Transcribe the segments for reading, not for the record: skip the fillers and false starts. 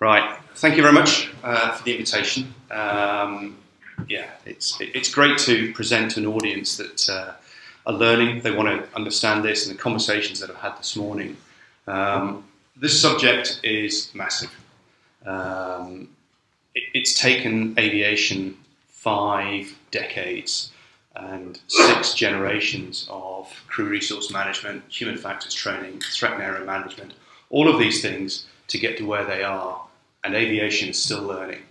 Right. Thank you very much for the invitation. It's great to present to an audience that are learning. They want to understand this, and the conversations that I've had this morning. This subject is massive. It's taken aviation 5 decades and 6 generations of crew resource management, human factors training, threat and error management, all of these things to get to where they are, and aviation is still learning.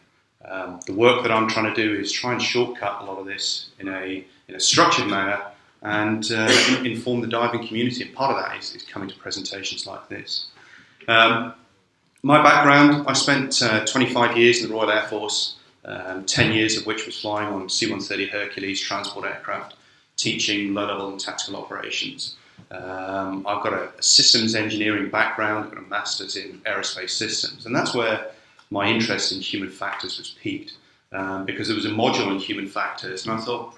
The work that I'm trying to do is try and shortcut a lot of this in a structured manner and inform the diving community, and part of that is coming to presentations like this. My background, I spent 25 years in the Royal Air Force, 10 years of which was flying on C-130 Hercules transport aircraft, teaching low-level and tactical operations. I've got a systems engineering background, I've got a master's in aerospace systems, and that's where my interest in human factors was piqued, because there was a module on human factors, and I thought,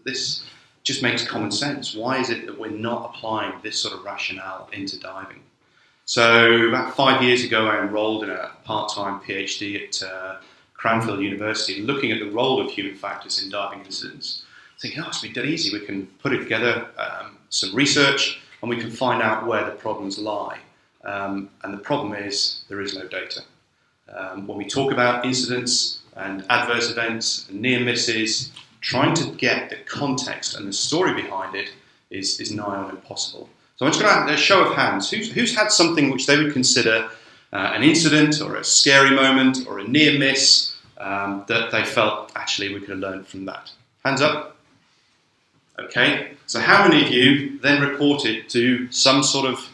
this just makes common sense. Why is it that we're not applying this sort of rationale into diving? So about 5 years ago, I enrolled in a part-time PhD at Cranfield University, looking at the role of human factors in diving incidents. Thinking, it's been dead easy. We can put together some research, and we can find out where the problems lie. And the problem is there is no data. When we talk about incidents and adverse events and near misses, trying to get the context and the story behind it is nigh on impossible. So I'm just going to have a show of hands. Who's had something which they would consider an incident or a scary moment or a near miss that they felt actually we could have learned from that? Hands up. Okay, so how many of you then reported to some sort of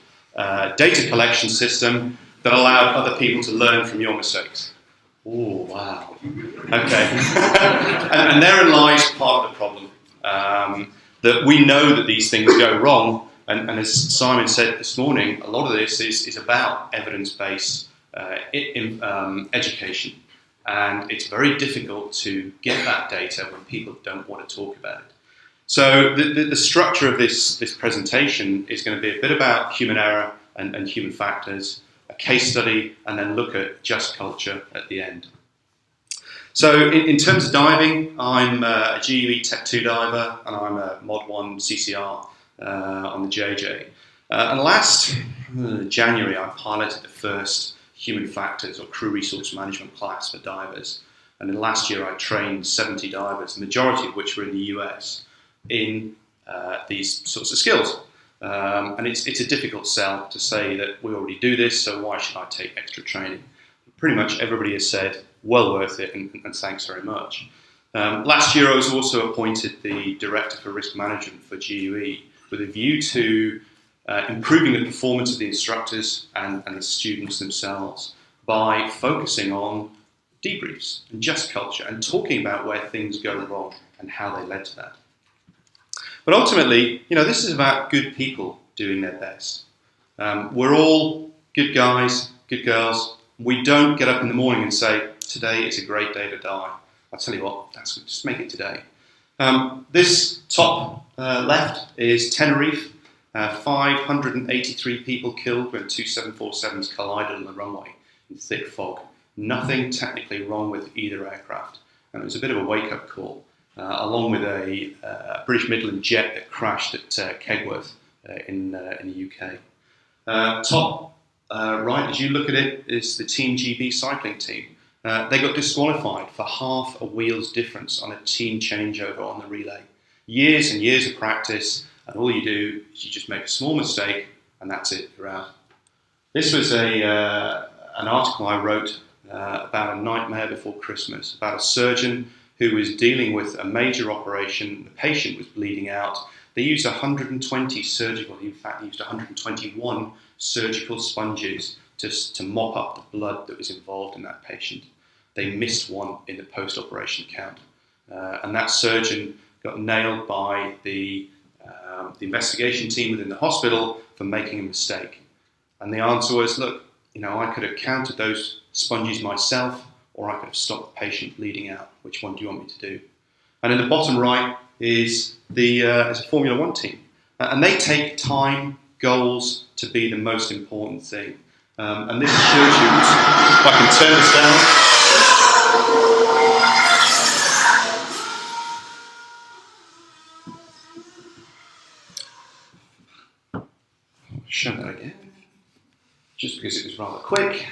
data collection system that allowed other people to learn from your mistakes? Oh, wow. Okay. and therein lies part of the problem. That we know that these things go wrong, and as Simon said this morning, a lot of this is about evidence-based education. And it's very difficult to get that data when people don't want to talk about it. So the structure of this presentation is going to be a bit about human error and human factors, a case study, and then look at just culture at the end. So in terms of diving, I'm a GUE Tech 2 diver, and I'm a Mod 1 CCR on the JJ. And last January, I piloted the first human factors or crew resource management class for divers. And then last year, I trained 70 divers, the majority of which were in the US, in these sorts of skills. And it's a difficult sell to say that we already do this, so why should I take extra training? Pretty much everybody has said, well worth it, and thanks very much. Last year I was also appointed the Director for Risk Management for GUE with a view to improving the performance of the instructors and the students themselves by focusing on debriefs and just culture and talking about where things go wrong and how they led to that. But ultimately, this is about good people doing their best. We're all good guys, good girls. We don't get up in the morning and say, today is a great day to dive. I'll tell you what, just make it today. This top left is Tenerife. 583 people killed when 2 747s collided on the runway in thick fog. Nothing technically wrong with either aircraft. And it was a bit of a wake-up call, along with a British Midland jet that crashed at Kegworth in the UK. Top right, as you look at it, is the Team GB cycling team. They got disqualified for half a wheel's difference on a team changeover on the relay. Years and years of practice, and all you do is you just make a small mistake, and that's it, you're out. This was an article I wrote about a nightmare before Christmas, about a surgeon who was dealing with a major operation. The patient was bleeding out. They used 120 surgical, in fact, they used 121 surgical sponges to mop up the blood that was involved in that patient. They missed one in the post-operation count. And that surgeon got nailed by the investigation team within the hospital for making a mistake. And the answer was, look, I could have counted those sponges myself, or I could have stopped the patient bleeding out. Which one do you want me to do? And in the bottom right is a Formula One team. And they take time, goals to be the most important thing. And this shows you, if I can turn this down. I'll show that again, just because it was rather quick.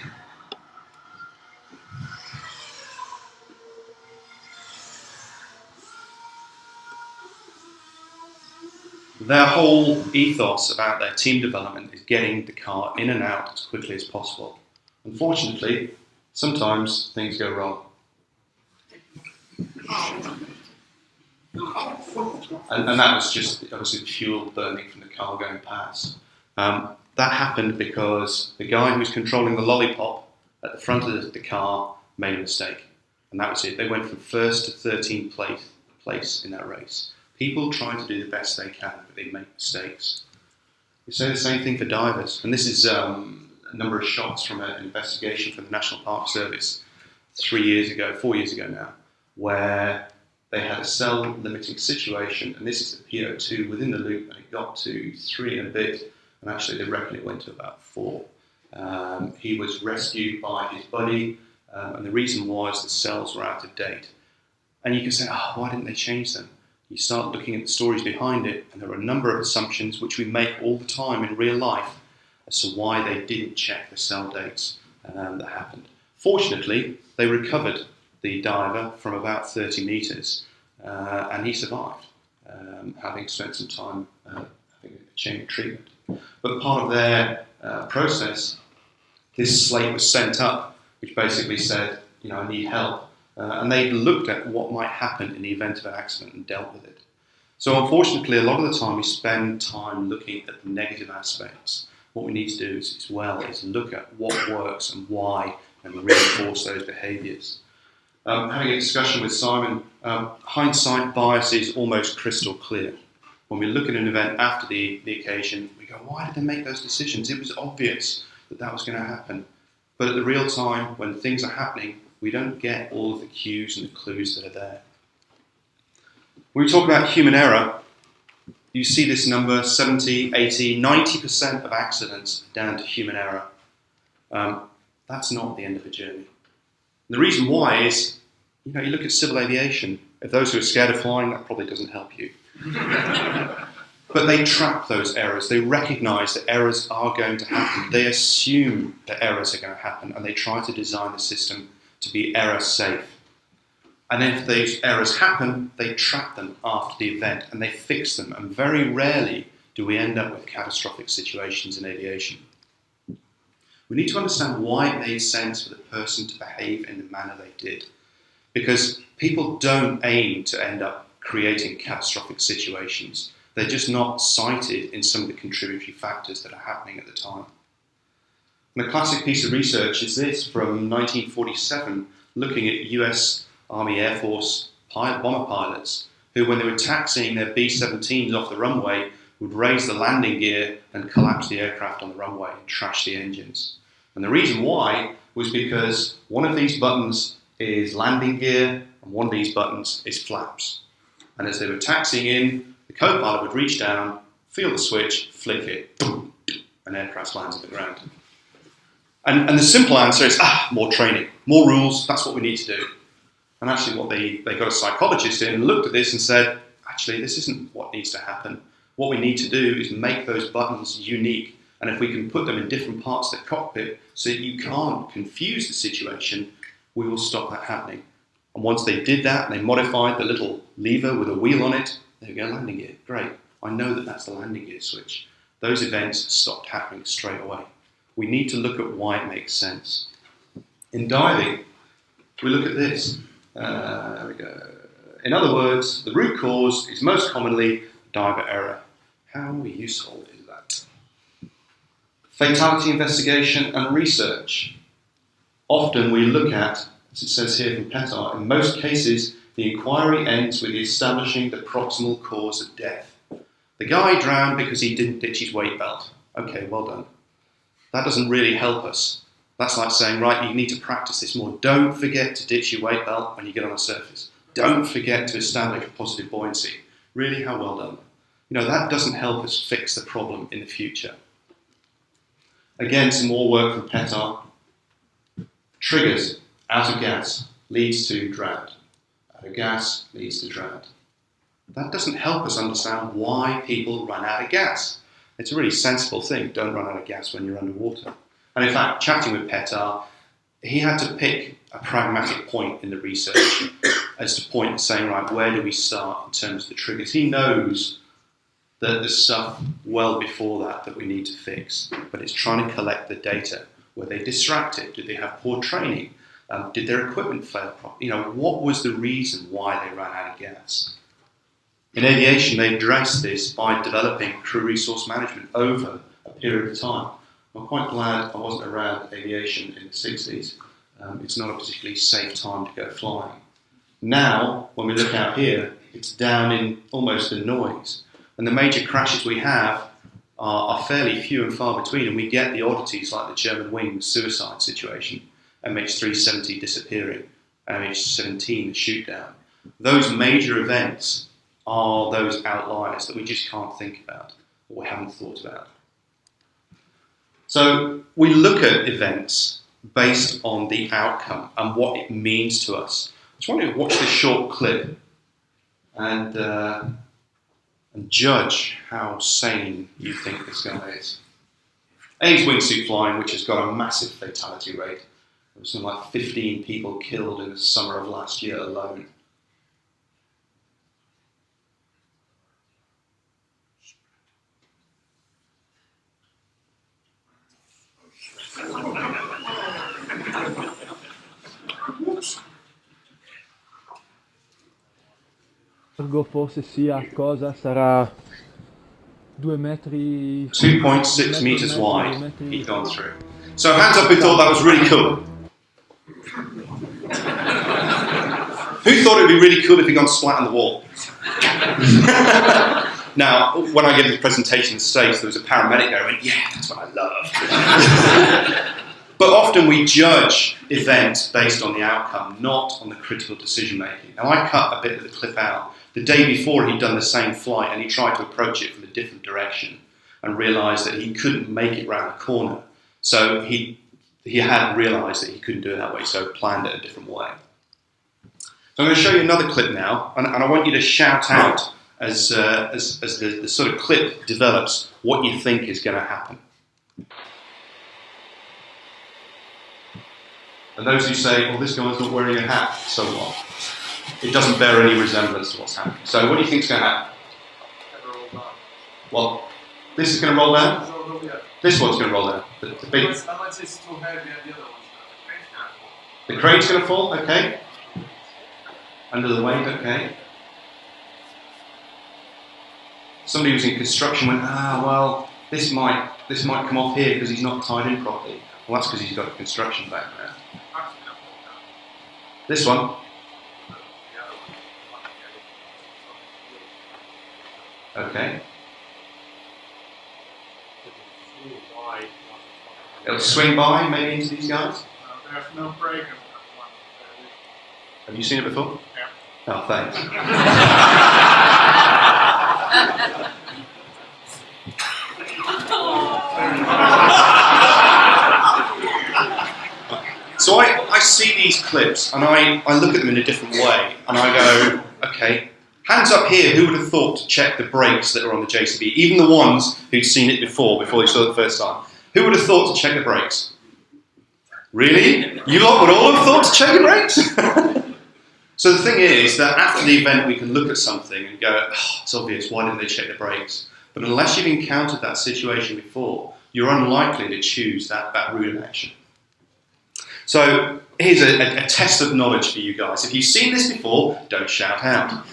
Their whole ethos about their team development is getting the car in and out as quickly as possible. Unfortunately, sometimes things go wrong. And that was just obviously the fuel burning from the car going past. That happened because the guy who was controlling the lollipop at the front of the car made a mistake. And that was it. They went from first to 13th place in that race. People try to do the best they can, but they make mistakes. We say the same thing for divers. And this is a number of shots from an investigation from the National Park Service 4 years ago now, where they had a cell-limiting situation, and this is the PO2 within the loop, and it got to 3 and a bit, and actually they reckon it went to about 4. He was rescued by his buddy, and the reason was the cells were out of date. And you can say, oh, why didn't they change them? You start looking at the stories behind it, and there are a number of assumptions which we make all the time in real life as to why they didn't check the cell dates that happened. Fortunately, they recovered the diver from about 30 metres, and he survived, having spent some time having a chain of treatment. But part of their process, this slate was sent up, which basically said, I need help. And they looked at what might happen in the event of an accident and dealt with it. So unfortunately, a lot of the time we spend time looking at the negative aspects. What we need to do is look at what works and why, and reinforce those behaviours. Having a discussion with Simon, hindsight bias is almost crystal clear. When we look at an event after the occasion, we go, why did they make those decisions? It was obvious that was going to happen. But at the real time, when things are happening, we don't get all of the cues and the clues that are there. When we talk about human error, you see this number, 70, 80, 90% of accidents are down to human error. That's not the end of the journey. And the reason why is, you look at civil aviation. If those who are scared of flying, that probably doesn't help you. But they trap those errors. They recognise that errors are going to happen. They assume that errors are going to happen, and they try to design the system to be error safe. And if those errors happen, they trap them after the event and they fix them. And very rarely do we end up with catastrophic situations in aviation. We need to understand why it made sense for the person to behave in the manner they did. Because people don't aim to end up creating catastrophic situations. They're just not cited in some of the contributory factors that are happening at the time. And a classic piece of research is this from 1947, looking at US Army Air Force bomber pilots who, when they were taxiing their B-17s off the runway, would raise the landing gear and collapse the aircraft on the runway and trash the engines. And the reason why was because one of these buttons is landing gear and one of these buttons is flaps. And as they were taxiing in, the co-pilot would reach down, feel the switch, flick it, boom, and aircraft lands on the ground. And the simple answer is, more training, more rules, that's what we need to do. And actually what they got a psychologist in and looked at this and said, actually, this isn't what needs to happen. What we need to do is make those buttons unique. And if we can put them in different parts of the cockpit so that you can't confuse the situation, we will stop that happening. And once they did that, and they modified the little lever with a wheel on it, there we go, landing gear, great. I know that that's the landing gear switch. Those events stopped happening straight away. We need to look at why it makes sense. In diving, we look at this. There we go. In other words, the root cause is most commonly diver error. How useful is that? Fatality investigation and research. Often we look at, as it says here from Petar, in most cases, the inquiry ends with establishing the proximal cause of death. The guy drowned because he didn't ditch his weight belt. Okay, well done. That doesn't really help us. That's like saying, right, you need to practice this more. Don't forget to ditch your weight belt when you get on the surface. Don't forget to establish positive buoyancy. Really, how well done. That doesn't help us fix the problem in the future. Again, some more work from Petar. Triggers out of gas leads to drought. Out of gas leads to drought. That doesn't help us understand why people run out of gas. It's a really sensible thing. Don't run out of gas when you're underwater. And in fact, chatting with Petar, he had to pick a pragmatic point in the research as to point saying, right, where do we start in terms of the triggers? He knows that there's stuff well before that we need to fix, but it's trying to collect the data. Were they distracted? Did they have poor training? Did their equipment fail properly? What was the reason why they ran out of gas? In aviation, they addressed this by developing crew resource management over a period of time. I'm quite glad I wasn't around aviation in the 60s. It's not a particularly safe time to go flying. Now, when we look out here, it's down in almost the noise. And the major crashes we have are fairly few and far between, and we get the oddities like the German wings suicide situation, MH370 disappearing, MH17 the shoot down. Those major events are those outliers that we just can't think about, or we haven't thought about. So we look at events based on the outcome and what it means to us. I just want you to watch this short clip and judge how sane you think this guy is. A is wingsuit flying, which has got a massive fatality rate. There was something like 15 people killed in the summer of last year alone. Forse sia cosa sarà 2 metri. 2.6 meters wide he'd gone through. So hands up who thought that was really cool. Who thought it would be really cool if he'd gone splat on the wall? Now, when I gave the presentation in the States, there was a paramedic there who went, yeah, that's what I love. But often we judge events based on the outcome, not on the critical decision making. Now, I cut a bit of the clip out. The day before, he'd done the same flight and he tried to approach it from a different direction and realised that he couldn't make it round the corner. So he had realised that he couldn't do it that way, so planned it a different way. So I'm going to show you another clip now, and I want you to shout out as the sort of clip develops what you think is going to happen. And those who say, well, this guy's not wearing a hat, so what? It doesn't bear any resemblance to what's happening. So what do you think is going to happen? Well, this is going to roll down? This one's going to roll down. The big... The crane's going to fall, okay. Under the weight, okay. Somebody who's in construction went, well, this might come off here because he's not tied in properly. Well, that's because he's got a construction background. This one. Okay. It'll swing by, maybe into these guys? There's no break. Have you seen it before? Yeah. Oh, thanks. So I see these clips and I look at them in a different way and I go, okay, hands up here, who would have thought to check the brakes that are on the JCB, even the ones who'd seen it before they saw it the first time. Who would have thought to check the brakes? Really? You lot would all have thought to check the brakes? So the thing is that after the event we can look at something and go, it's obvious, why didn't they check the brakes? But unless you've encountered that situation before, you're unlikely to choose that route of action. So here's a test of knowledge for you guys. If you've seen this before, don't shout out.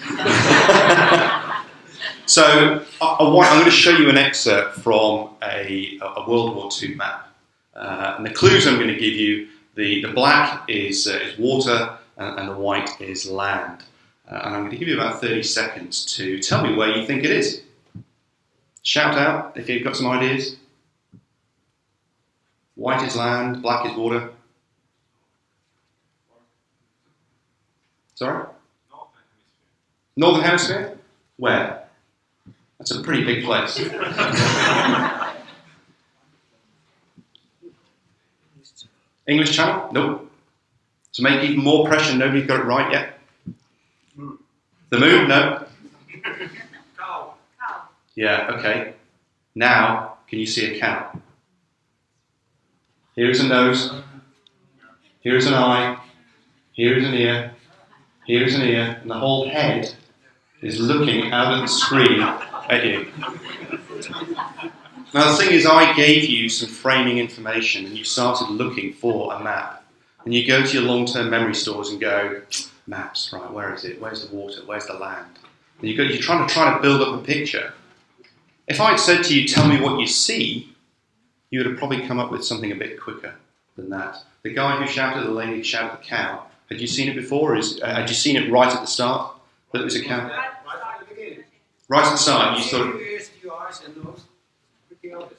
So I'm going to show you an excerpt from a World War II map. And the clues I'm going to give you, the black is water and the white is land. And I'm going to give you about 30 seconds to tell me where you think it is. Shout out if you've got some ideas. White is land, black is water. Sorry? Northern Hemisphere? Where? That's a pretty big place. English Channel? Nope. To make even more pressure, nobody's got it right yet. The moon? No. Cow. Yeah, okay. Now, can you see a cow? Here is a nose. Here is an eye. Here is an ear. Here is an ear. And the whole head is looking out of the screen at you. Now, the thing is, I gave you some framing information and you started looking for a map. And you go to your long-term memory stores and go, maps, right, where is it? Where's the water? Where's the land? And you're trying to build up a picture. If I'd said to you, tell me what you see, you would have probably come up with something a bit quicker than that. The guy who shouted at the lady who shouted at the cow, had you seen it before? Had you seen it right at the start, that it was a cow? Right at the beginning. Right at the start, you thought... Ears, your eyes and nose. Everything else.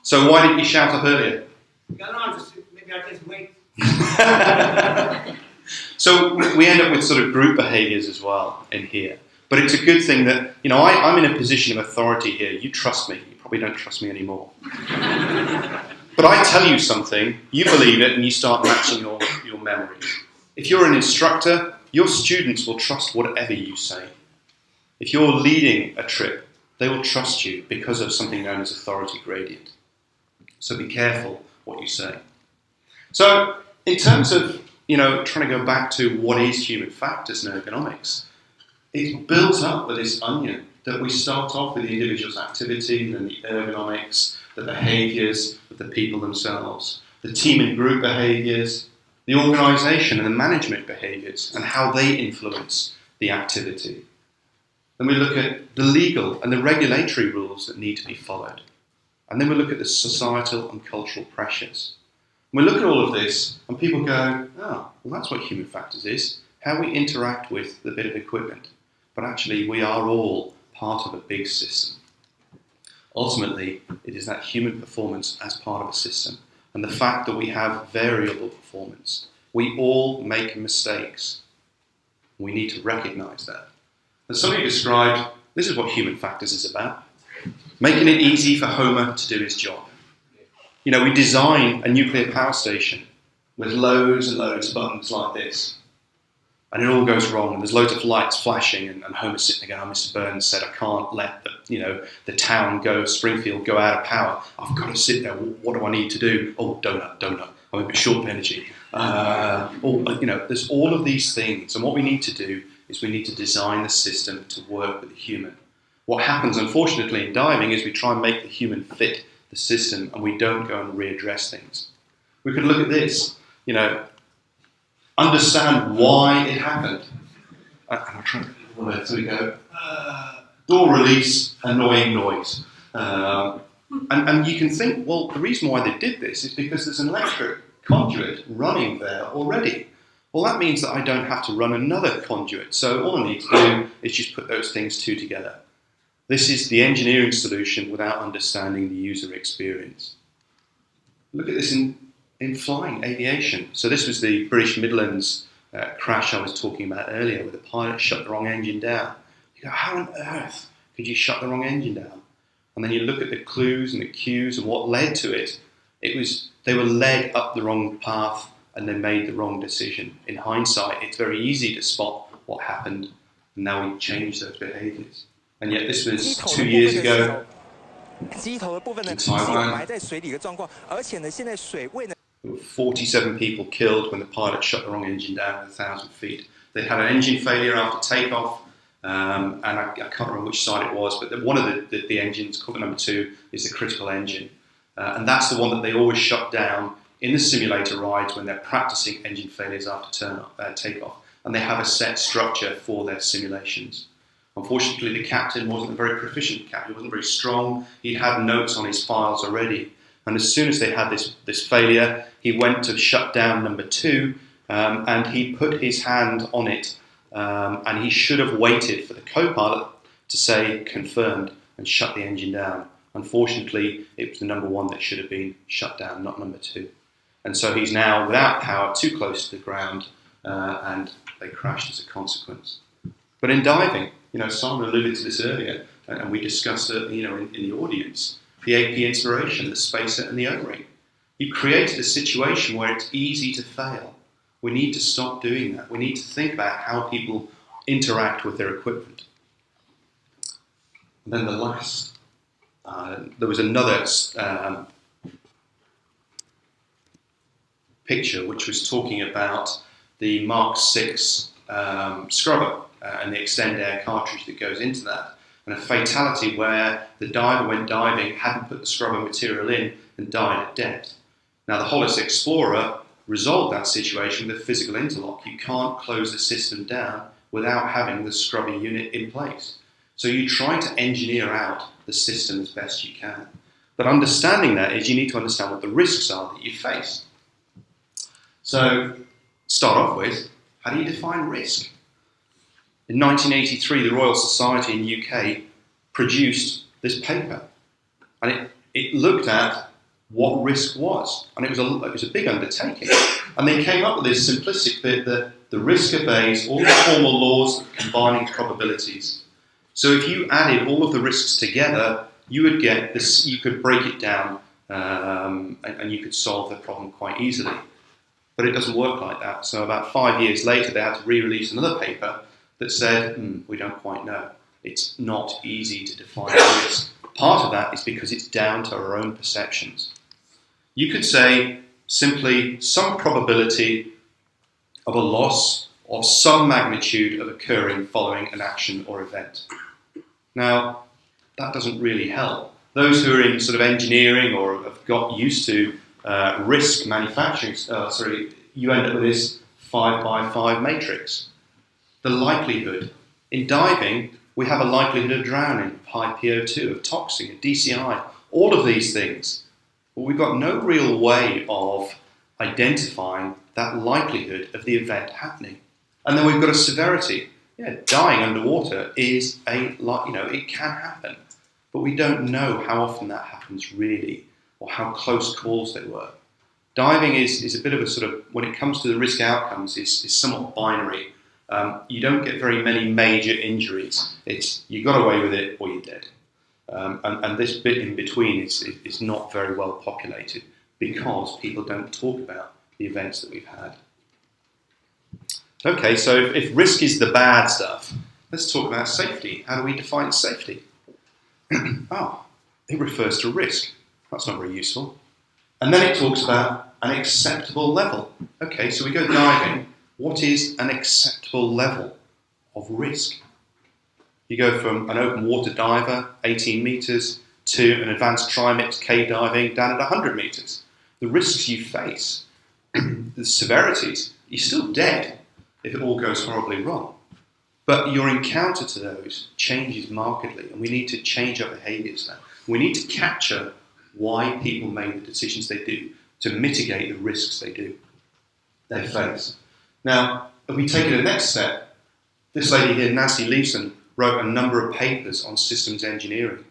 So why didn't you shout up earlier? I don't know, maybe I just wait. So we end up with sort of group behaviours as well in here. But it's a good thing that, I'm in a position of authority here. You trust me. You probably don't trust me anymore. But I tell you something, you believe it, and you start matching your memories. If you're an instructor, your students will trust whatever you say. If you're leading a trip, they will trust you because of something known as authority gradient. So be careful what you say. So in terms of, trying to go back to what is human factors in ergonomics, it's built up with this onion that we start off with the individual's activity, then the ergonomics, the behaviours of the people themselves, the team and group behaviours, the organisation and the management behaviours, and how they influence the activity. Then we look at the legal and the regulatory rules that need to be followed. And then we look at the societal and cultural pressures. We look at all of this and people go, oh, well that's what human factors is, how we interact with the bit of equipment. But actually we are all part of a big system. Ultimately, it is that human performance as part of a system and the fact that we have variable performance. We all make mistakes. We need to recognise that. As somebody described, this is what human factors is about. Making it easy for Homer to do his job. We design a nuclear power station with loads and loads of buttons like this. And it all goes wrong, and there's loads of lights flashing, and Homer's sitting there going, Mr. Burns said, I can't let the town Springfield go out of power. I've got to sit there, what do I need to do? Oh, donut, I'm a bit short of energy. There's all of these things, and what we need to do is we need to design the system to work with the human. What happens, unfortunately, in diving is we try and make the human fit the system, and we don't go and readdress things. We could look at this, understand why it happened. And I'll try to, so we go, door release, annoying noise. And you can think, well, the reason why they did this is because there's an electric conduit running there already. Well, that means that I don't have to run another conduit. So all I need to do is just put those things two together. This is the engineering solution without understanding the user experience. Look at this in flying, aviation. So this was the British Midlands crash I was talking about earlier, where the pilot shut the wrong engine down. You go, how on earth could you shut the wrong engine down? And then you look at the clues and the cues and what led to it. They were led up the wrong path and they made the wrong decision. In hindsight, it's very easy to spot what happened, and now we change those behaviours. And yet this was 2 years ago in Taiwan. There were 47 people killed when the pilot shut the wrong engine down at 1,000 feet. They had an engine failure after takeoff, and I can't remember which side it was, but one of the engines, called the number 2, is the critical engine. And that's the one that they always shut down in the simulator rides when they're practicing engine failures after takeoff. And they have a set structure for their simulations. Unfortunately, the captain wasn't a very proficient captain. He wasn't very strong. He had notes on his files already. And as soon as they had this failure, he went to shut down number 2, and he put his hand on it. And he should have waited for the co-pilot to say confirmed and shut the engine down. Unfortunately, it was the number 1 that should have been shut down, not number 2. And so he's now without power, too close to the ground, and they crashed as a consequence. But in diving, Simon alluded to this earlier, and we discussed it, in the audience, the AP inspiration, the spacer and the O-ring. You've created a situation where it's easy to fail. We need to stop doing that. We need to think about how people interact with their equipment. And then the last, there was another picture which was talking about the Mark VI scrubber and the extend air cartridge that goes into that, and a fatality where the diver went diving, hadn't put the scrubber material in, and died at depth. Now the Hollis Explorer resolved that situation with a physical interlock. You can't close the system down without having the scrubber unit in place. So you try to engineer out the system as best you can. But understanding that is you need to understand what the risks are that you face. So start off with, how do you define risk? In 1983, the Royal Society in the UK produced this paper, and it looked at what risk was, and it was a big undertaking. And they came up with this simplistic bit that the risk obeys all the formal laws of combining probabilities. So if you added all of the risks together, you would get this. You could break it down, and you could solve the problem quite easily. But it doesn't work like that. So about 5 years later, they had to re-release another paper that said, we don't quite know. It's not easy to define risk. Part of that is because it's down to our own perceptions. You could say simply some probability of a loss of some magnitude of occurring following an action or event. Now, that doesn't really help. Those who are in sort of engineering or have got used to risk manufacturing, you end up with this 5x5 matrix. The likelihood. In diving, we have a likelihood of drowning, of high PO2, of toxing, of DCI, all of these things. But we've got no real way of identifying that likelihood of the event happening. And then we've got a severity. Yeah, dying underwater is it can happen. But we don't know how often that happens really, or how close calls they were. Diving is a bit of a sort of, when it comes to the risk outcomes, is somewhat binary. You don't get very many major injuries. It's you got away with it or you're dead. And this bit in between is not very well populated because people don't talk about the events that we've had. Okay, so if risk is the bad stuff, let's talk about safety. How do we define safety? It refers to risk. That's not very useful. And then it talks about an acceptable level. Okay, so we go diving. What is an acceptable level of risk? You go from an open water diver, 18 metres, to an advanced trimix cave diving down at 100 metres. The risks you face, the severities, you're still dead if it all goes horribly wrong. But your encounter to those changes markedly, and we need to change our behaviours now. We need to capture why people made the decisions they do to mitigate the risks they face. Now, if we take it the next step, this lady here, Nancy Leeson, wrote a number of papers on systems engineering.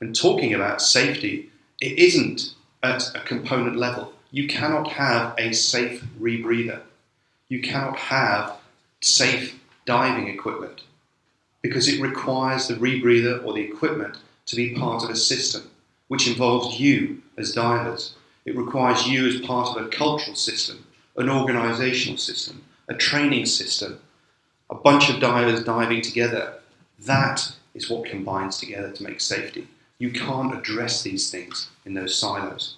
And talking about safety, it isn't at a component level. You cannot have a safe rebreather. You cannot have safe diving equipment because it requires the rebreather or the equipment to be part of a system, which involves you as divers. It requires you as part of a cultural system, an organisational system, a training system, a bunch of divers diving together. That is what combines together to make safety. You can't address these things in those silos.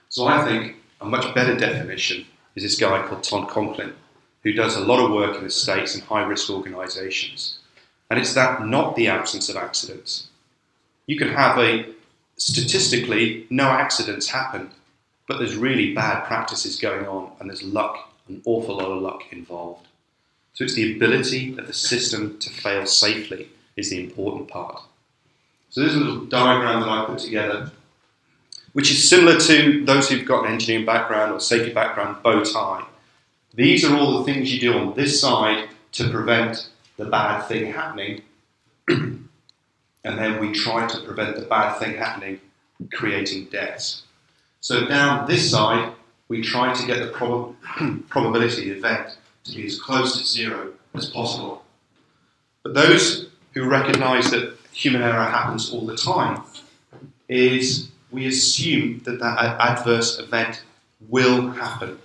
So I think a much better definition is this guy called Tom Conklin, who does a lot of work in the States in high-risk organisations. And it's that, not the absence of accidents. You can have statistically, no accidents happen, but there's really bad practices going on, and there's luck, an awful lot of luck involved. So it's the ability of the system to fail safely is the important part. So there's a little diagram that I put together, which is similar to those who've got an engineering background or safety background, bow tie. These are all the things you do on this side to prevent the bad thing happening. And then we try to prevent the bad thing happening, creating deaths. So down this side, we try to get the probability of the event to be as close to zero as possible. But those who recognise that human error happens all the time, we assume that that adverse event will happen.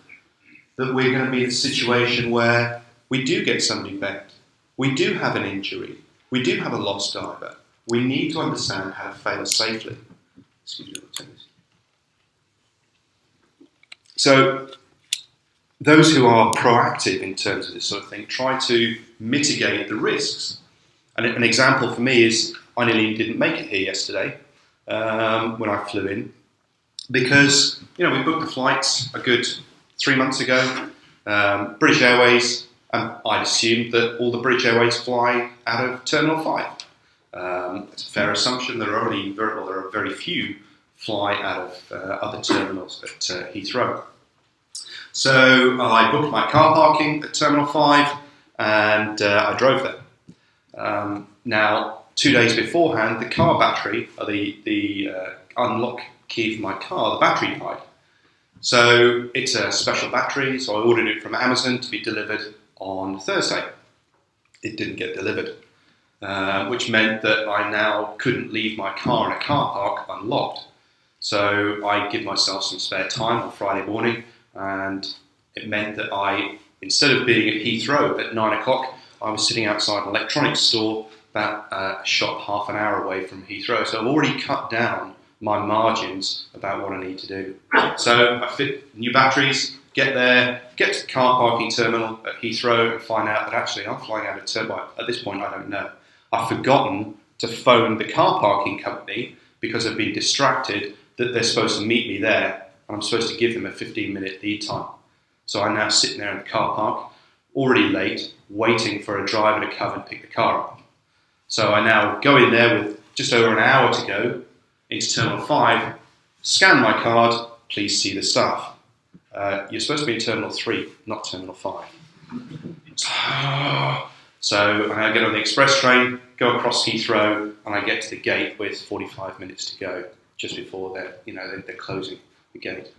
That we're going to be in a situation where we do get some defect, we do have an injury, we do have a lost diver. We need to understand how to fail safely. Excuse me, I'll turn this. So, those who are proactive in terms of this sort of thing try to mitigate the risks. And an example for me is I nearly didn't make it here yesterday when I flew in because we booked the flights a good 3 months ago. British Airways, I'd assumed that all the British Airways fly out of Terminal 5. It's a fair assumption. There are very few fly out of other terminals at Heathrow. So I booked my car parking at Terminal 5 and I drove there. Now, 2 days beforehand, the car battery, or the unlock key for my car, the battery died. So it's a special battery, so I ordered it from Amazon to be delivered on Thursday. It didn't get delivered, which meant that I now couldn't leave my car in a car park unlocked. So I give myself some spare time on Friday morning, and it meant that instead of being at Heathrow at 9 o'clock, I was sitting outside an electronics store about a shop half an hour away from Heathrow. So I've already cut down my margins about what I need to do. So I fit new batteries, get there, get to the car parking terminal at Heathrow and find out that actually I'm flying out of Terminal. At this point, I don't know. I've forgotten to phone the car parking company because I've been distracted that they're supposed to meet me there and I'm supposed to give them a 15-minute lead time. So I'm now sitting there in the car park, already late, waiting for a driver to come and pick the car up. So I now go in there with just over an hour to go into Terminal 5, scan my card, please see the staff. You're supposed to be in Terminal 3, not Terminal 5. So I get on the express train, go across Heathrow, and I get to the gate with 45 minutes to go, just before they're closing the gate.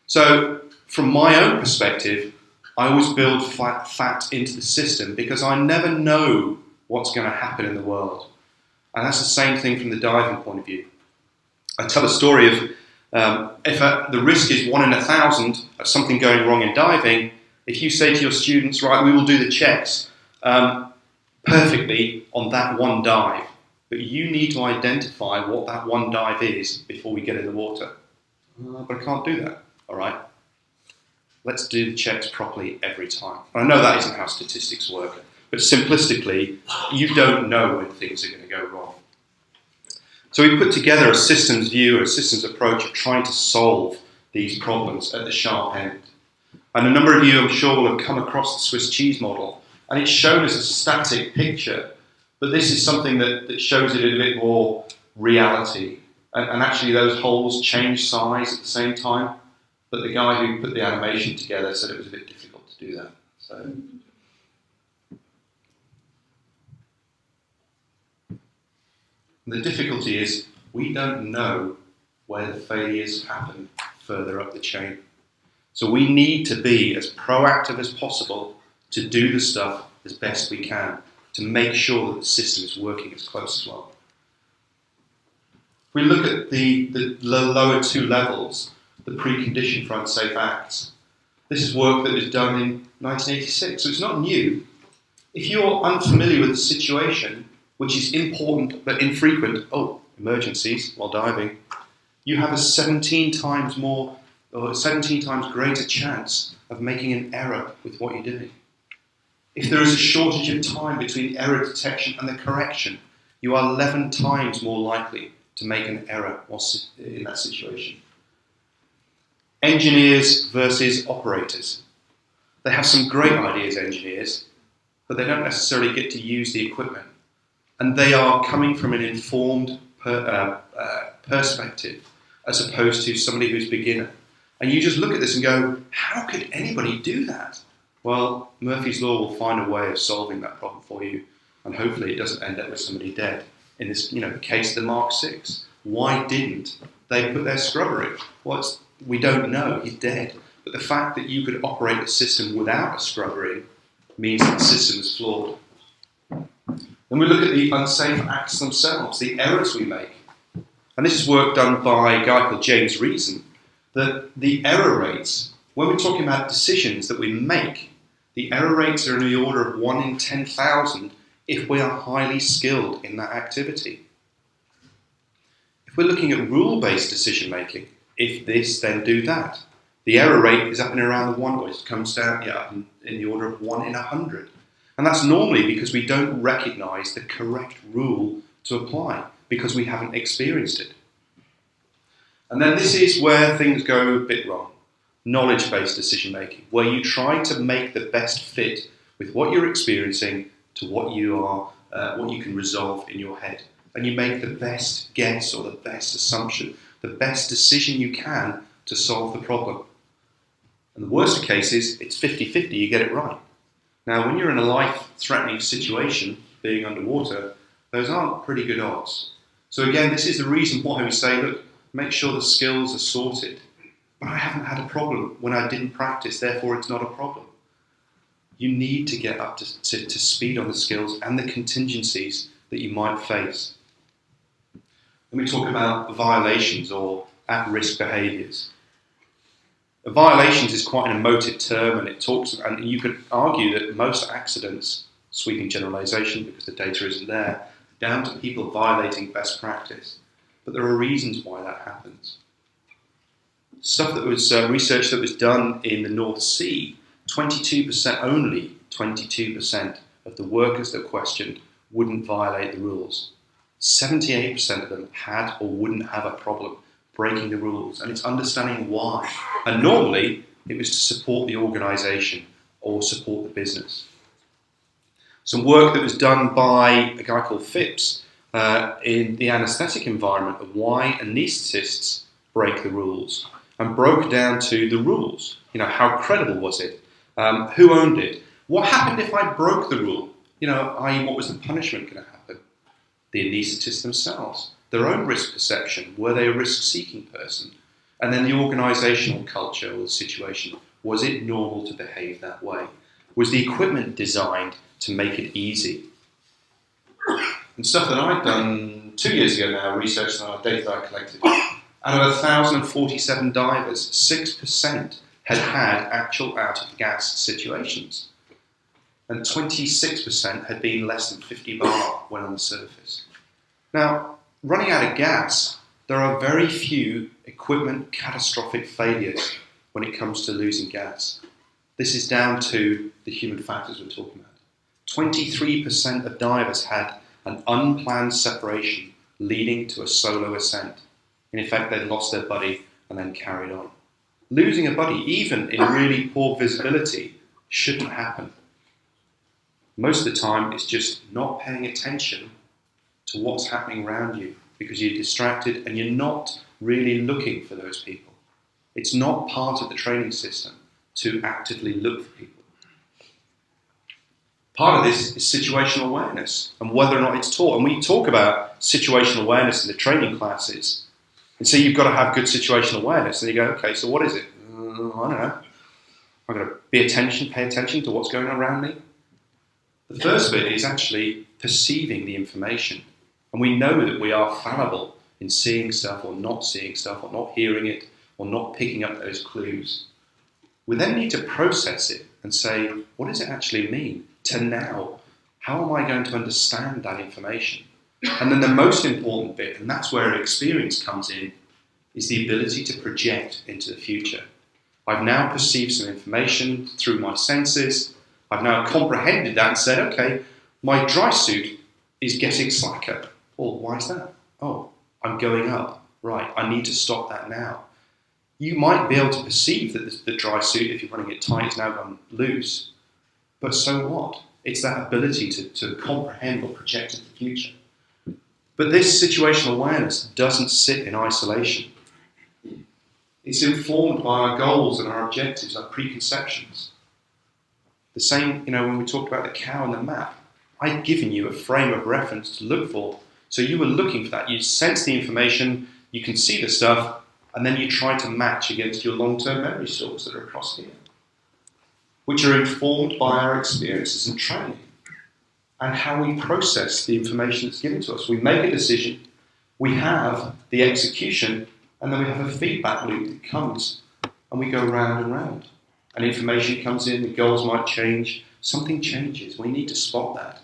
So from my own perspective, I always build fat into the system because I never know what's going to happen in the world. And that's the same thing from the diving point of view. I tell a story of if the risk is 1 in 1,000 of something going wrong in diving, if you say to your students, right, we will do the checks perfectly on that one dive, but you need to identify what that one dive is before we get in the water. But I can't do that, all right? Let's do the checks properly every time. And I know that isn't how statistics work, but simplistically, you don't know when things are going to go wrong. So we put together a systems view, a systems approach of trying to solve these problems at the sharp end. And a number of you, I'm sure, will have come across the Swiss cheese model, and it's shown as a static picture, but this is something that shows it in a bit more reality. And actually those holes change size at the same time, but the guy who put the animation together said it was a bit difficult to do that. So. The difficulty is we don't know where the failures happen further up the chain. So we need to be as proactive as possible to do the stuff as best we can to make sure that the system is working as close as well. If we look at the lower two levels, the precondition for unsafe acts, this is work that was done in 1986, so it's not new. If you're unfamiliar with the situation, which is important but infrequent, emergencies while diving, you have a 17 times greater chance of making an error with what you're doing. If there is a shortage of time between error detection and the correction, you are 11 times more likely to make an error in that situation. Engineers versus operators. They have some great ideas, engineers, but they don't necessarily get to use the equipment. And they are coming from an informed perspective as opposed to somebody who's beginner. And you just look at this and go, how could anybody do that? Well, Murphy's Law will find a way of solving that problem for you, and hopefully it doesn't end up with somebody dead. In this, the case of the Mark VI, why didn't they put their scrubber in? Well, we don't know, he's dead. But the fact that you could operate the system without a scrubber in means that the system is flawed. Then we look at the unsafe acts themselves, the errors we make. and this is work done by a guy called James Reason, that the error rates, when we're talking about decisions that we make, the error rates are in the order of 1 in 10,000 if we are highly skilled in that activity. If we're looking at rule-based decision making, if this, then do that, the error rate is up and around the 1, or it comes down in the order of 1 in 100. And that's normally because we don't recognise the correct rule to apply, because we haven't experienced it. And then this is where things go a bit wrong. Knowledge-based decision making, where you try to make the best fit with what you're experiencing to what you can resolve in your head. And you make the best guess or the best assumption, the best decision you can to solve the problem. And the worst of cases, it's 50-50, you get it right. Now, when you're in a life-threatening situation, being underwater, those aren't pretty good odds. So again, this is the reason why we say, look, make sure the skills are sorted. But I haven't had a problem when I didn't practice, therefore it's not a problem. You need to get up to speed on the skills and the contingencies that you might face. When we talk about violations or at-risk behaviours, violations is quite an emotive term, and you could argue that most accidents, sweeping generalisation because the data isn't there, down to people violating best practice. But there are reasons why that happens. Stuff that was research that was done in the North Sea, 22%, only 22% of the workers that questioned wouldn't violate the rules. 78% of them had or wouldn't have a problem breaking the rules, and it's understanding why. And normally, it was to support the organisation or support the business. Some work that was done by a guy called Phipps in the anaesthetic environment of why anaesthetists break the rules, and broke down to the rules. How credible was it? Who owned it? What happened if I broke the rule? I.e., what was the punishment going to happen? The anaesthetists themselves, their own risk perception, were they a risk-seeking person? And then the organisational culture or the situation, was it normal to behave that way? Was the equipment designed to make it easy? And stuff that I'd done 2 years ago now, research on our data that I collected, out of 1,047 divers, 6% had had actual out-of-gas situations. And 26% had been less than 50 bar when on the surface. Now, running out of gas, there are very few equipment catastrophic failures when it comes to losing gas. This is down to the human factors we're talking about. 23% of divers had an unplanned separation leading to a solo ascent. In effect, they'd lost their buddy and then carried on. Losing a buddy, even in really poor visibility, shouldn't happen. Most of the time, it's just not paying attention to what's happening around you because you're distracted and you're not really looking for those people. It's not part of the training system to actively look for people. Part of this is situational awareness and whether or not it's taught. And we talk about situational awareness in the training classes. And so you've got to have good situational awareness. And you go, okay, so what is it? I don't know. I've got to pay attention to what's going on around me. The first bit is actually perceiving the information. And we know that we are fallible in seeing stuff or not seeing stuff or not hearing it or not picking up those clues. We then need to process it and say, what does it actually mean to now? How am I going to understand that information? And then the most important bit, and that's where experience comes in, is the ability to project into the future. I've now perceived some information through my senses. I've now comprehended that and said, okay, my dry suit is getting slacker. Well, why is that? Oh, I'm going up. Right, I need to stop that now. You might be able to perceive that the dry suit, if you're running it tight, is now gone loose. But so what? It's that ability to comprehend or project into the future. But this situational awareness doesn't sit in isolation. It's informed by our goals and our objectives, our preconceptions. The same, when we talked about the cow and the map, I'd given you a frame of reference to look for. So you were looking for that. You sense the information, you can see the stuff, and then you try to match against your long-term memory stores that are across here, which are informed by our experiences and training and how we process the information that's given to us. We make a decision, We have the execution, and then we have a feedback loop that comes, and we go round and round. And information comes in, the goals might change, something changes. We need to spot that.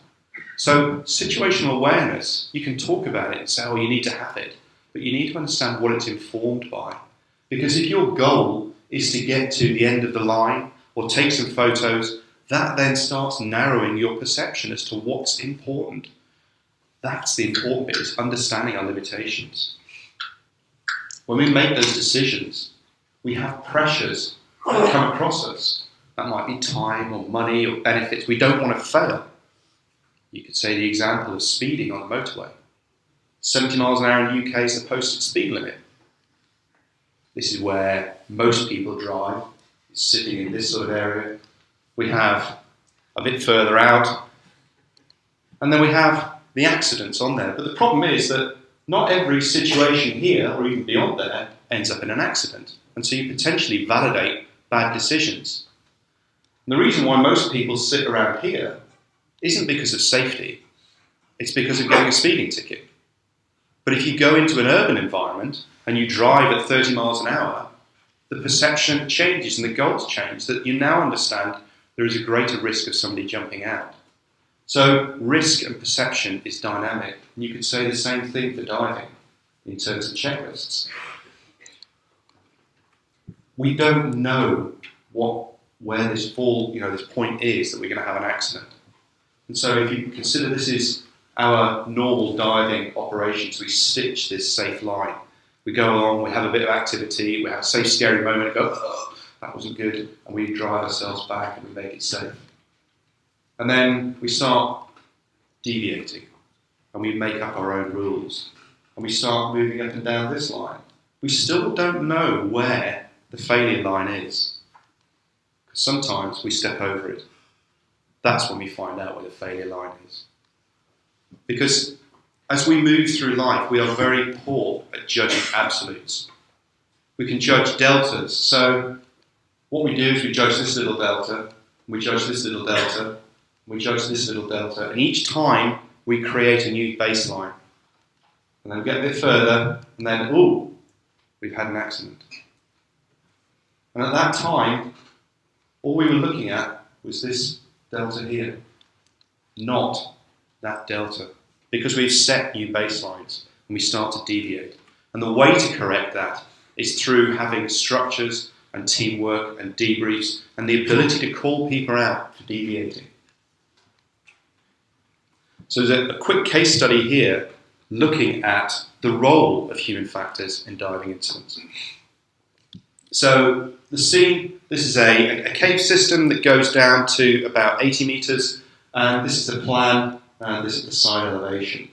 So situational awareness, you can talk about it and say, oh, you need to have it, but you need to understand what it's informed by. Because if your goal is to get to the end of the line or take some photos, that then starts narrowing your perception as to what's important. That's the important bit, is understanding our limitations. When we make those decisions, we have pressures that come across us. That might be time or money or benefits. We don't want to fail. You could say the example of speeding on the motorway. 70 miles an hour in the UK is the posted speed limit. This is where most people drive. It's sitting in this sort of area. We have a bit further out, and then we have the accidents on there. But the problem is that not every situation here, or even beyond there, ends up in an accident. And so you potentially validate bad decisions. And the reason why most people sit around here isn't because of safety. It's because of getting a speeding ticket. But if you go into an urban environment and you drive at 30 miles an hour, the perception changes and the goals change, that you now understand there is a greater risk of somebody jumping out. So risk and perception is dynamic. And you could say the same thing for diving in terms of checklists. We don't know where this point is that we're going to have an accident. And so if you consider this is our normal diving operations, we stitch this safe line. We go along, we have a bit of activity, we have a safe, scary moment, and go, oh, that wasn't good, and we drive ourselves back and we make it safe. And then we start deviating, and we make up our own rules, and we start moving up and down this line. We still don't know where the failure line is, because sometimes we step over it. That's when we find out where the failure line is. Because as we move through life, we are very poor at judging absolutes. We can judge deltas. So what we do is we judge this little delta, we judge this little delta, we judge this little delta, and each time we create a new baseline. And then we get a bit further, and then, ooh, we've had an accident. And at that time, all we were looking at was this delta here, not that delta, because we've set new baselines and we start to deviate. And the way to correct that is through having structures and teamwork and debriefs and the ability to call people out for deviating. So there's a quick case study here looking at the role of human factors in diving incidents. So the scene, this is a cave system that goes down to about 80 meters, and this is the plan, and this is the side elevation.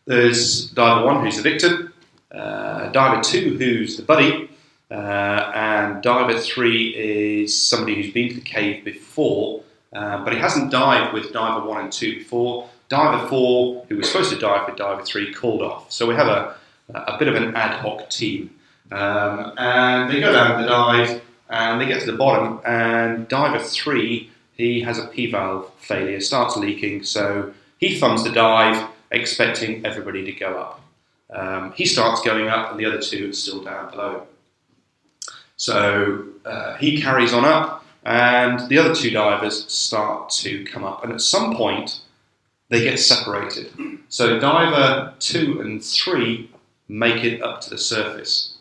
There's diver 1, who's the victim, diver 2, who's the buddy, and diver 3 is somebody who's been to the cave before, but he hasn't dived with diver 1 and 2 before. Diver 4, who was supposed to dive with diver 3, called off. So we have a bit of an ad hoc team. And they go down the dive, and they get to the bottom, and diver 3, he has a P-valve failure, starts leaking, so he thumbs the dive, expecting everybody to go up. He starts going up, and the other 2 are still down below. So he carries on up, and the other 2 divers start to come up, and at some point, they get separated. So diver 2 and 3 make it up to the surface.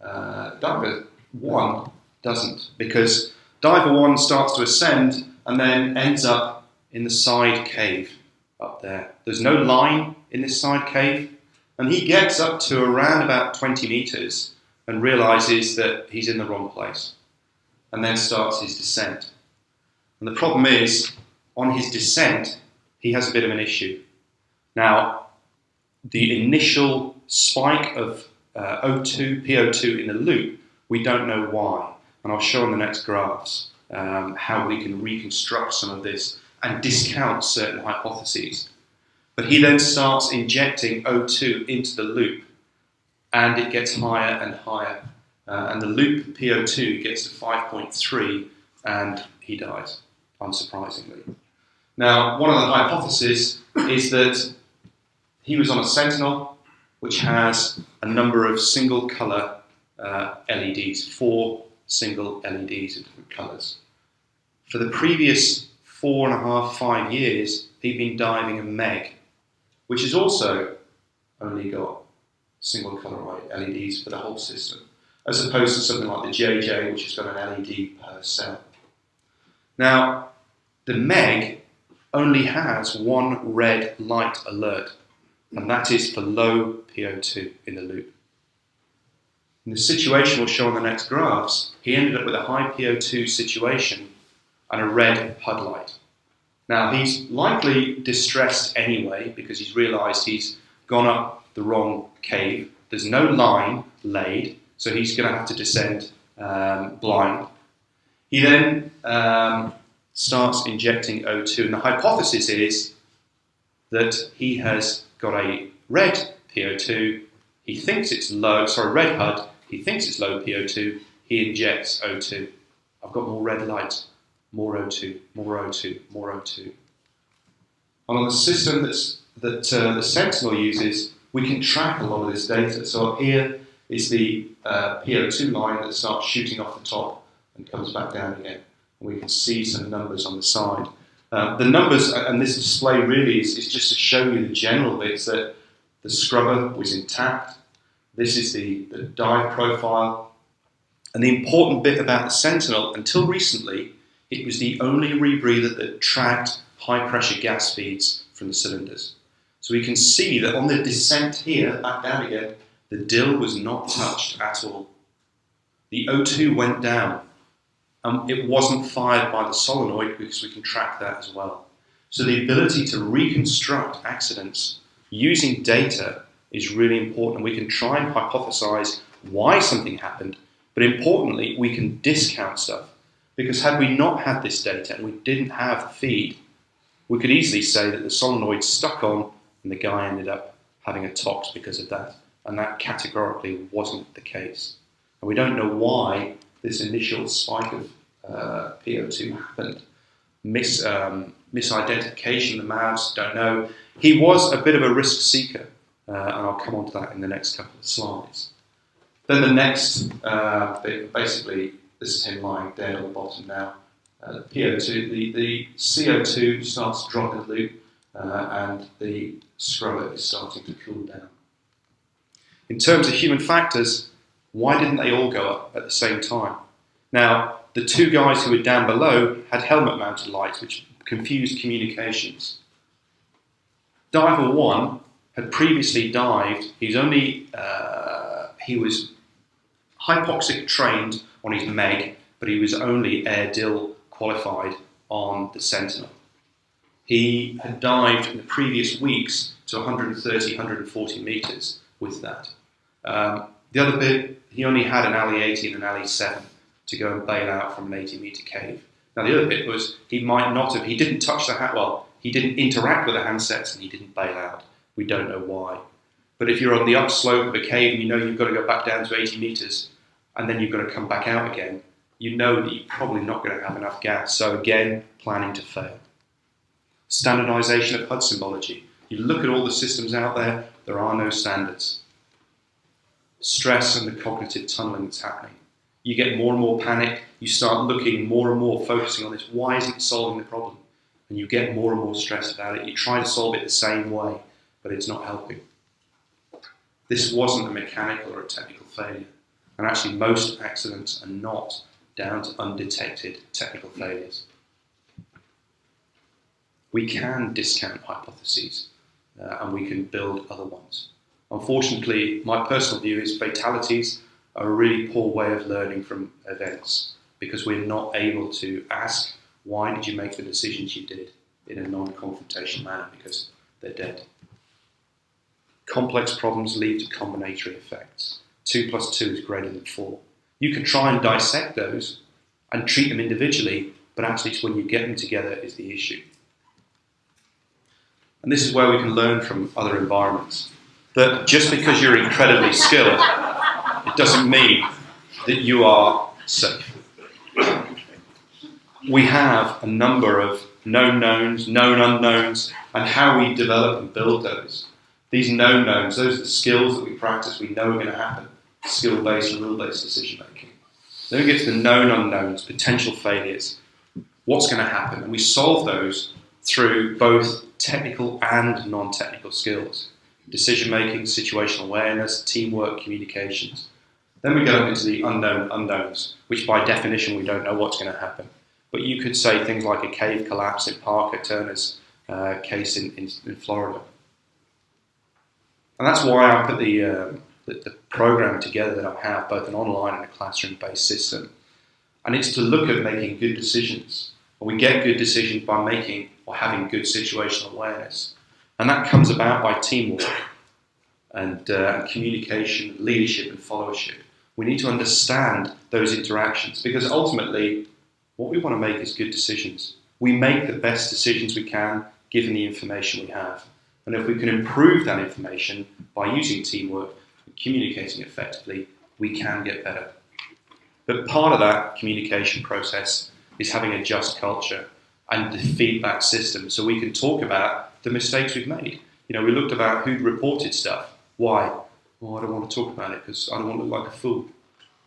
Diver 1 doesn't, because diver 1 starts to ascend and then ends up in the side cave up there. There's no line in this side cave, and he gets up to around about 20 meters and realizes that he's in the wrong place, and then starts his descent. And the problem is, on his descent, he has a bit of an issue. Now, the initial spike of PO2 in the loop, we don't know why. And I'll show on the next graphs how we can reconstruct some of this and discount certain hypotheses. But he then starts injecting O2 into the loop, and it gets higher and higher. And the loop PO2 gets to 5.3, and he dies, unsurprisingly. Now, one of the hypotheses is that he was on a Sentinel, which has a number of single colour LEDs, 4 single LEDs of different colours. For the previous 4.5, 5 years, he'd been diving a Meg, which has also only got single colour LEDs for the whole system, as opposed to something like the JJ, which has got an LED per cell. Now, the Meg only has one red light alert, and that is for low PO2 in the loop. In the situation we'll show on the next graphs, he ended up with a high PO2 situation and a red HUD light. Now, he's likely distressed anyway because he's realised he's gone up the wrong cave. There's no line laid, so he's going to have to descend blind. He then starts injecting O2, and the hypothesis is that he has got a red PO2, he thinks it's low, red HUD, he thinks it's low PO2, he injects O2. I've got more red light, more O2, more O2, more O2. And on the system that the Sentinel uses, we can track a lot of this data. So up here is the PO2 line that starts shooting off the top and comes back down again. And we can see some numbers on the side. The numbers, and this display really is just to show you the general bits, that the scrubber was intact. This is the dive profile. And the important bit about the Sentinel, until recently, it was the only rebreather that tracked high pressure gas feeds from the cylinders. So we can see that on the descent here, back down again, the dill was not touched at all. The O2 went down. It wasn't fired by the solenoid because we can track that as well. So the ability to reconstruct accidents using data is really important. We can try and hypothesize why something happened, but importantly, we can discount stuff. Because had we not had this data and we didn't have the feed, we could easily say that the solenoid stuck on and the guy ended up having a tox because of that. And that categorically wasn't the case. And we don't know why this initial spike of PO2 happened. Misidentification, the mouse, don't know. He was a bit of a risk seeker, and I'll come on to that in the next couple of slides. Then the next bit, basically, this is him lying dead on the bottom now. PO2, the CO2 starts to drop in the loop, and the scrubber is starting to cool down. In terms of human factors, why didn't they all go up at the same time? Now, the two guys who were down below had helmet-mounted lights, which confused communications. Diver 1 had previously dived. He was hypoxic trained on his Meg, but he was only air dill qualified on the Sentinel. He had dived in the previous weeks to 130, 140 metres with that. The other bit, he only had an alley 80 and an alley 7 to go and bail out from an 80-metre cave. Now the other bit was, he didn't touch the he didn't interact with the handsets and he didn't bail out. We don't know why. But if you're on the upslope of a cave and you know you've got to go back down to 80 metres and then you've got to come back out again, you know that you're probably not going to have enough gas. So again, planning to fail. Standardisation of HUD symbology. You look at all the systems out there, there are no standards. Stress and the cognitive tunnelling that's happening. You get more and more panic, you start looking more and more, focusing on this, why isn't it solving the problem? And you get more and more stressed about it. You try to solve it the same way, but it's not helping. This wasn't a mechanical or a technical failure. And actually most accidents are not down to undetected technical failures. We can discount hypotheses and we can build other ones. Unfortunately, my personal view is fatalities are a really poor way of learning from events because we're not able to ask, why did you make the decisions you did in a non-confrontation manner, because they're dead. Complex problems lead to combinatory effects. 2 + 2 is greater than 4. You can try and dissect those and treat them individually, but actually it's when you get them together is the issue. And this is where we can learn from other environments. That just because you're incredibly skilled, it doesn't mean that you are safe. We have a number of known knowns, known unknowns, and how we develop and build those. These known knowns, those are the skills that we practice, we know are going to happen. Skill-based and rule-based decision making. Then we get to the known unknowns, potential failures. What's going to happen? And we solve those through both technical and non-technical skills. Decision making, situational awareness, teamwork, communications. Then we go into the unknown unknowns, which by definition we don't know what's going to happen. But you could say things like a cave collapse in Parker Turner's case in Florida. And that's why I put the program together that I have, both an online and a classroom-based system. And it's to look at making good decisions. And we get good decisions by making or having good situational awareness. And that comes about by teamwork and communication, leadership and followership. We need to understand those interactions because ultimately what we want to make is good decisions. We make the best decisions we can given the information we have. And if we can improve that information by using teamwork and communicating effectively, we can get better. But part of that communication process is having a just culture and the feedback system so we can talk about the mistakes we've made. We looked about who'd reported stuff. Why? Well, I don't want to talk about it because I don't want to look like a fool.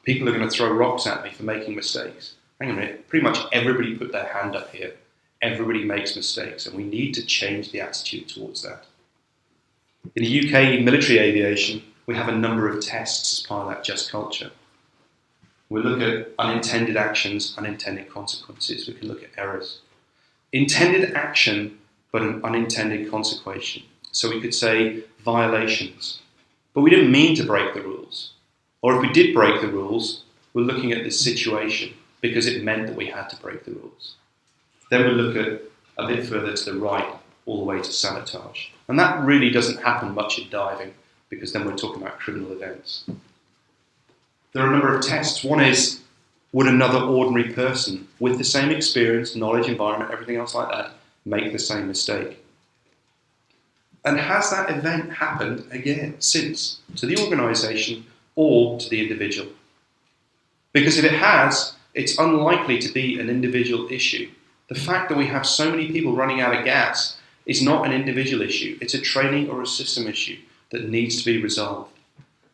People are going to throw rocks at me for making mistakes. Hang on a minute, pretty much everybody put their hand up here. Everybody makes mistakes and we need to change the attitude towards that. In the UK military aviation, we have a number of tests as part of that just culture. We look at unintended actions, unintended consequences. We can look at errors. Intended action, but an unintended consequence. So we could say violations. But we didn't mean to break the rules. Or if we did break the rules, we're looking at this situation because it meant that we had to break the rules. Then we look at a bit further to the right, all the way to sabotage. And that really doesn't happen much in diving because then we're talking about criminal events. There are a number of tests. One is, would another ordinary person with the same experience, knowledge, environment, everything else like that, make the same mistake? And has that event happened again since to the organisation or to the individual? Because if it has, it's unlikely to be an individual issue. The fact that we have so many people running out of gas is not an individual issue. It's a training or a system issue that needs to be resolved.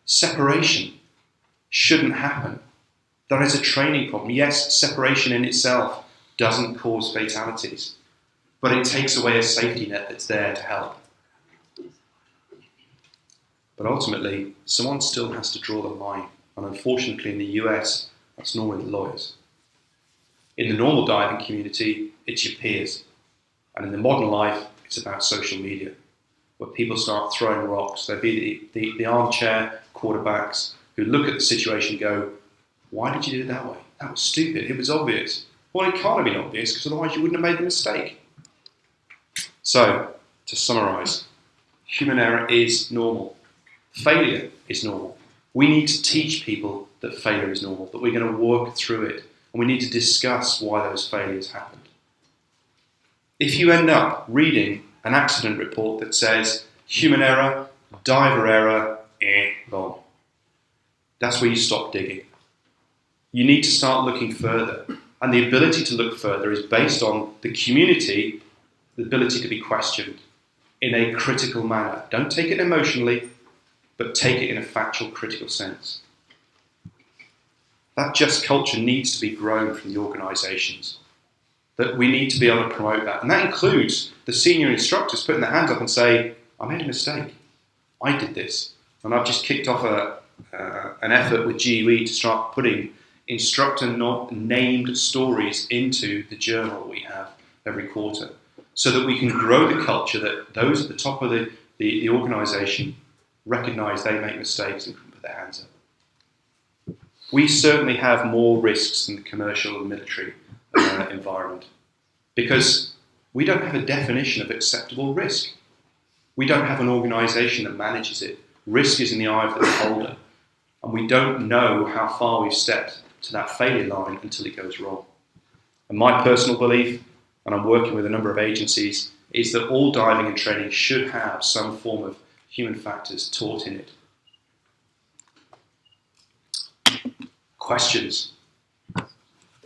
Separation shouldn't happen. That is a training problem. Yes, separation in itself doesn't cause fatalities, but it takes away a safety net that's there to help. But ultimately, someone still has to draw the line. And unfortunately in the US, that's normally the lawyers. In the normal diving community, it's your peers. And in the modern life, it's about social media, where people start throwing rocks. There'll be the armchair quarterbacks who look at the situation and go, why did you do it that way? That was stupid. It was obvious. Well, it can't have been obvious because otherwise you wouldn't have made the mistake. So, to summarise, human error is normal. Failure is normal. We need to teach people that failure is normal, that we're going to work through it, and we need to discuss why those failures happened. If you end up reading an accident report that says human error, diver error, wrong, that's where you stop digging. You need to start looking further. And the ability to look further is based on the community, the ability to be questioned in a critical manner. Don't take it emotionally, but take it in a factual, critical sense. That just culture needs to be grown from the organisations. That we need to be able to promote that. And that includes the senior instructors putting their hands up and say, I made a mistake. I did this. And I've just kicked off an effort with GUE to start putting instructor not named stories into the journal we have every quarter so that we can grow the culture that those at the top of the organisation recognise they make mistakes and can put their hands up. We certainly have more risks than the commercial and military environment because we don't have a definition of acceptable risk. We don't have an organisation that manages it. Risk is in the eye of the beholder, and we don't know how far we've stepped to that failure line until it goes wrong. And my personal belief, and I'm working with a number of agencies, is that all diving and training should have some form of human factors taught in it. Questions?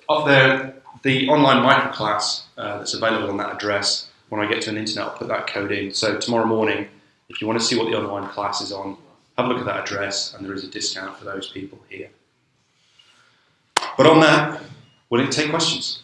Up there, the online microclass that's available on that address, when I get to an internet, I'll put that code in. So tomorrow morning, If you want to see what the online class is on, have a look at that address, and there is a discount for those people here. But on that, we'll take questions.